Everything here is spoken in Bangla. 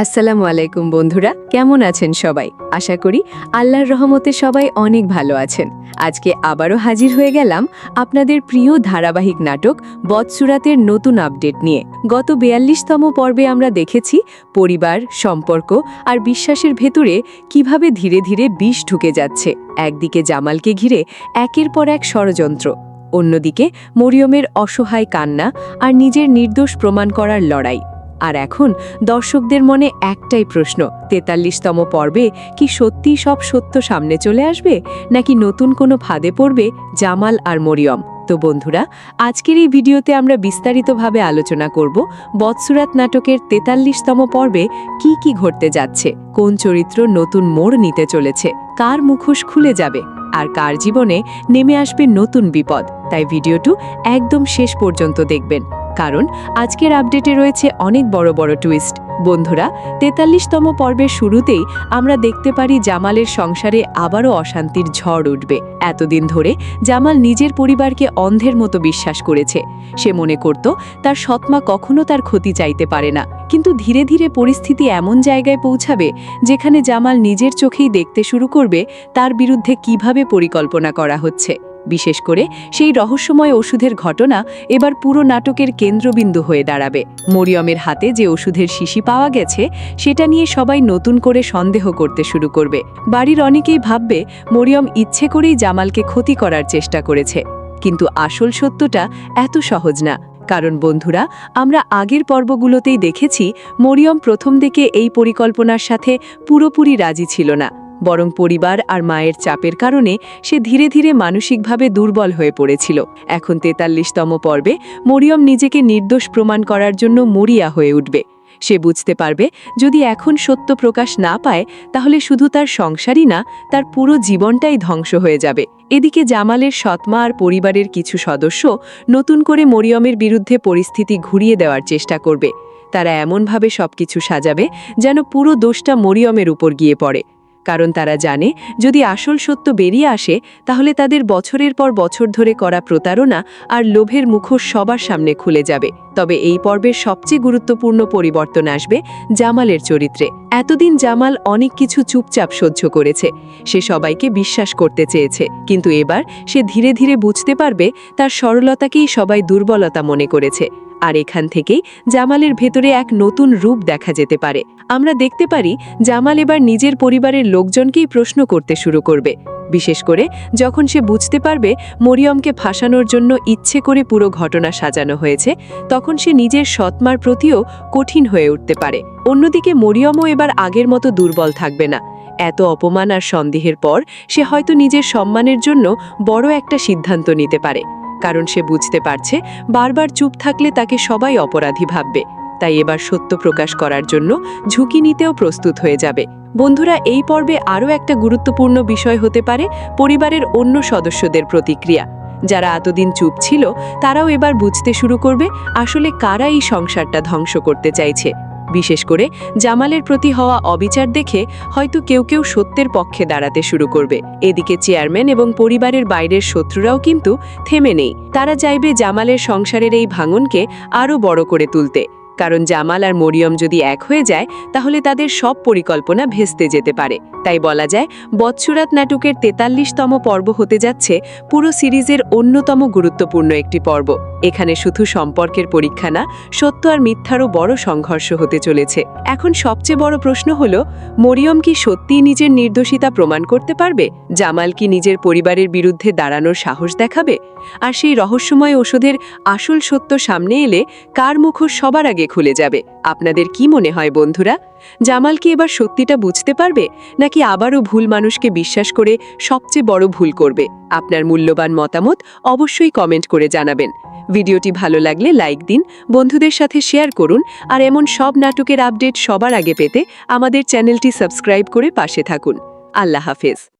আসসালামু আলাইকুম বন্ধুরা, কেমন আছেন সবাই? আশা করি আল্লাহর রহমতে সবাই অনেক ভালো আছেন। আজকে আবারও হাজির হয়ে গেলাম আপনাদের প্রিয় ধারাবাহিক নাটক বদসুরাতের নতুন আপডেট নিয়ে। গত ৪২তম পর্বে আমরা দেখেছি পরিবার, সম্পর্ক আর বিশ্বাসের ভেতরে কিভাবে ধীরে ধীরে বিষ ঢুকে যাচ্ছে। একদিকে জামালকে ঘিরে একের পর এক ষড়যন্ত্র, অন্যদিকে মরিয়মের অসহায় কান্না আর নিজের নির্দোষ প্রমাণ করার লড়াই। আর এখন দর্শকদের মনে একটাই প্রশ্ন, ৪৩তম পর্বে কি সত্যি সব সত্য সামনে চলে আসবে, নাকি নতুন কোনো ফাঁদে পড়বে জামাল আর মরিয়ম? তো বন্ধুরা, আজকের এই ভিডিওতে আমরা বিস্তারিতভাবে আলোচনা করব বদসুরাত নাটকের ৪৩তম পর্বে কি কি ঘটতে যাচ্ছে, কোন চরিত্র নতুন মোড় নিতে চলেছে, কার মুখোশ খুলে যাবে আর কার জীবনে নেমে আসবে নতুন বিপদ। তাই ভিডিওটি একদম শেষ পর্যন্ত দেখবেন, কারণ আজকের আপডেটে রয়েছে অনেক বড় বড় টুইস্ট। বন্ধুরা, ৪৩তম পর্বের শুরুতেই আমরা দেখতে পারি জামালের সংসারে আবারও অশান্তির ঝড় উঠবে। এতদিন ধরে জামাল নিজের পরিবারকে অন্ধের মতো বিশ্বাস করেছে। সে মনে করত তার সৎমা কখনো তার ক্ষতি চাইতে পারে না, কিন্তু ধীরে ধীরে পরিস্থিতি এমন জায়গায় পৌঁছাবে যেখানে জামাল নিজের চোখেই দেখতে শুরু করবে তার বিরুদ্ধে কিভাবে পরিকল্পনা করা হচ্ছে। বিশেষ করে সেই রহস্যময় ওষুধের ঘটনা এবার পুরো নাটকের কেন্দ্রবিন্দু হয়ে দাঁড়াবে। মরিয়মের হাতে যে ওষুধের শিশি পাওয়া গেছে সেটা নিয়ে সবাই নতুন করে সন্দেহ করতে শুরু করবে। বাড়ির অনেকেই ভাববে মরিয়ম ইচ্ছে করেই জামালকে ক্ষতি করার চেষ্টা করেছে। কিন্তু আসল সত্যটা এত সহজ না, কারণ বন্ধুরা, আমরা আগের পর্বগুলোতেই দেখেছি মরিয়ম প্রথম দিকে এই পরিকল্পনার সাথে পুরোপুরি রাজি ছিল না, বরং পরিবার আর মায়ের চাপের কারণে সে ধীরে ধীরে মানসিকভাবে দুর্বল হয়ে পড়েছিল। এখন ৪৩তম পর্বে মরিয়ম নিজেকে নির্দোষ প্রমাণ করার জন্য মরিয়া হয়ে উঠবে। সে বুঝতে পারবে যদি এখন সত্য প্রকাশ না পায় তাহলে শুধু তার সংসারই না, তার পুরো জীবনটাই ধ্বংস হয়ে যাবে। এদিকে জামালের সৎমা আর পরিবারের কিছু সদস্য নতুন করে মরিয়মের বিরুদ্ধে পরিস্থিতি ঘুরিয়ে দেওয়ার চেষ্টা করবে। তারা এমনভাবে সবকিছু সাজাবে যেন পুরো দোষটা মরিয়মের উপর গিয়ে পড়ে, কারণ তারা জানে যদি আসল সত্য বেরিয়ে আসে তাহলে তাদের বছরের পর বছর ধরে করা প্রতারণা আর লোভের মুখোশ সবার সামনে খুলে যাবে। তবে এই পর্বের সবচেয়ে গুরুত্বপূর্ণ পরিবর্তন আসবে জামালের চরিত্রে। এতদিন জামাল অনেক কিছু চুপচাপ সহ্য করেছে, সে সবাইকে বিশ্বাস করতে চেয়েছে, কিন্তু এবার সে ধীরে ধীরে বুঝতে পারবে তার সরলতাকেই সবাই দুর্বলতা মনে করেছে। আর এখান থেকেই জামালের ভেতরে এক নতুন রূপ দেখা যেতে পারে। আমরা দেখতে পারি জামাল এবার নিজের পরিবারের লোকজনকেই প্রশ্ন করতে শুরু করবে, বিশেষ করে যখন সে বুঝতে পারবে মরিয়মকে ফাঁসানোর জন্য ইচ্ছে করে পুরো ঘটনা সাজানো হয়েছে, তখন সে নিজের সৎমার প্রতিও কঠিন হয়ে উঠতে পারে। অন্যদিকে মরিয়মও এবার আগের মতো দুর্বল থাকবে না। এত অপমান আর সন্দেহের পর সে হয়তো নিজের সম্মানের জন্য বড় একটা সিদ্ধান্ত নিতে পারে, কারণ সে বুঝতে পারছে বারবার চুপ থাকলে তাকে সবাই অপরাধী ভাববে। তাই এবার সত্য প্রকাশ করার জন্য ঝুঁকি নিতেও প্রস্তুত হয়ে যাবে। বন্ধুরা, এই পর্বে আরও একটা গুরুত্বপূর্ণ বিষয় হতে পারে পরিবারের অন্য সদস্যদের প্রতিক্রিয়া। যারা এতদিন চুপ ছিল তারাও এবার বুঝতে শুরু করবে আসলে কারা এই সংসারটা ধ্বংস করতে চাইছে। বিশেষ করে জামালের প্রতি হওয়া অবিচার দেখে হয়তো কেউ কেউ সত্যের পক্ষে দাঁড়াতে শুরু করবে। এদিকে চেয়ারম্যান এবং পরিবারের বাইরের শত্রুরাও কিন্তু থেমে নেই। তারা চাইবে জামালের সংসারের এই ভাঙনকে আরও বড় করে তুলতে, কারণ জামাল আর মরিয়ম যদি এক হয়ে যায় তাহলে তাদের সব পরিকল্পনা ভেস্তে যেতে পারে। তাই বলা যায় বদসুরাত নাটকের ৪৩তম পর্ব হতে যাচ্ছে পুরো সিরিজের অন্যতম গুরুত্বপূর্ণ একটি পর্ব। এখানে শুধু সম্পর্কের পরীক্ষা না, সত্য আর মিথ্যারও বড় সংঘর্ষ হতে চলেছে। এখন সবচেয়ে বড় প্রশ্ন হলো, মরিয়ম কি সত্যিই নিজের নির্দোষিতা প্রমাণ করতে পারবে? জামাল কি নিজের পরিবারের বিরুদ্ধে দাঁড়ানোর সাহস দেখাবে? আর সেই রহস্যময় ওষুধের আসল সত্য সামনে এলে কার মুখোশ সবার আগে খুলে যাবে? আপনাদের কি মনে হয় বন্ধুরা? জামাল কি এবার সত্যিটা বুঝতে পারবে, নাকি আবারও ভুল মানুষকে বিশ্বাস করে সবচেয়ে বড় ভুল করবে? আপনার মূল্যবান মতামত অবশ্যই কমেন্ট করে জানাবেন। ভিডিওটি ভালো লাগলে লাইক দিন, বন্ধুদের সাথে শেয়ার করুন, আর এমন সব নাটকের আপডেট সবার আগে পেতে আমাদের চ্যানেলটি সাবস্ক্রাইব করে পাশে থাকুন। আল্লাহ হাফেজ।